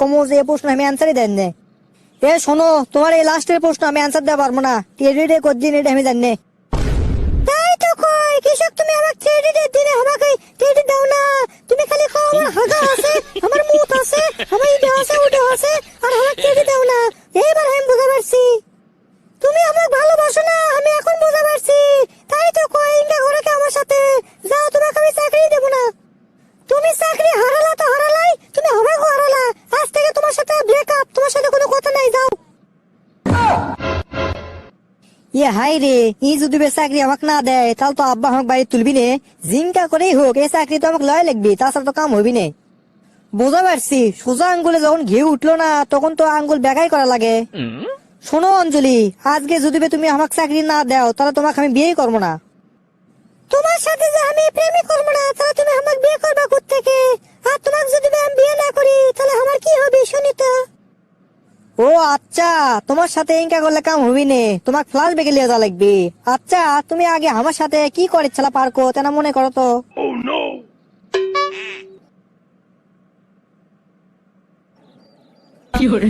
কমো যে প্রশ্ন আমি অ্যান্সারই দেন না। এ শোনো, তোমার এই লাস্টের প্রশ্ন আমি অ্যান্সার দিতে পারবো না। টেডিডে কদিন এটা আমি জানি না। তাই তো কই কৃষক, তুমি আমাকে টেডিডে দিনে আমাকে টেডি দাও না। তুমি খালি কও আমার হাগা আছে, আমার মুত আছে, আমার ইডা আছে, ওটা আছে, আর আমাকে টেডি দাও না। এইবার আমি বুঝতে পারছি তুমি আমাকে ভালোবাসো না, আমি এখন বুঝতে পারছি। তাই তো কই ইন্ডা ঘরে কে আমার সাথে যাও, তোমাকে আমি চাকরি দেব না। তুমি চাকরি হারালা তো হারালাই, তুমি আমাকে হারালা। আজ থেকে তোমার সাথে ব্রেকআপ, তোমার সাথে কোনো কথা নাই, যাও। ইয়ে হাই রে, ই যদি চাকরি আমাকে না দেয় তাহলে তো আব্বা আমাকে বাড়ি তুলবি নে। জিঙ্কা করেই হোক এই চাকরি তো আমাকে লয় লাগবি, তাছাড়া তো কাম হবি নে। বুঝতে পারছি, সোজা আঙ্গুলে যখন ঘি উঠলো না তখন তো আঙ্গুল বেকাই করা লাগে। শোনো অঞ্জলি, আজকে যদি তুমি আমাকে চাকরি না দাও তাহলে তোমাকে আমি বিয়ে করবো না। তোমার সাথে যে আমি প্রেমই করবো না, তাহলে তুমি আমাকে বিয়ে করবা কোত্থেকে? আর তোমাকে যদি আমি বিয়ে না করি তাহলে আমার কি হবে শুনি তো। ও আচ্ছা, তোমার সাথে ইনকা করলে কাম হবি নে, তোমাকে ফ্লাশ বেগে লিয়ে যাওয়া লাগবে। আচ্ছা তুমি আগে আমার সাথে কি করেছিলা পার্কো তেনা মনে করো তো। কি hore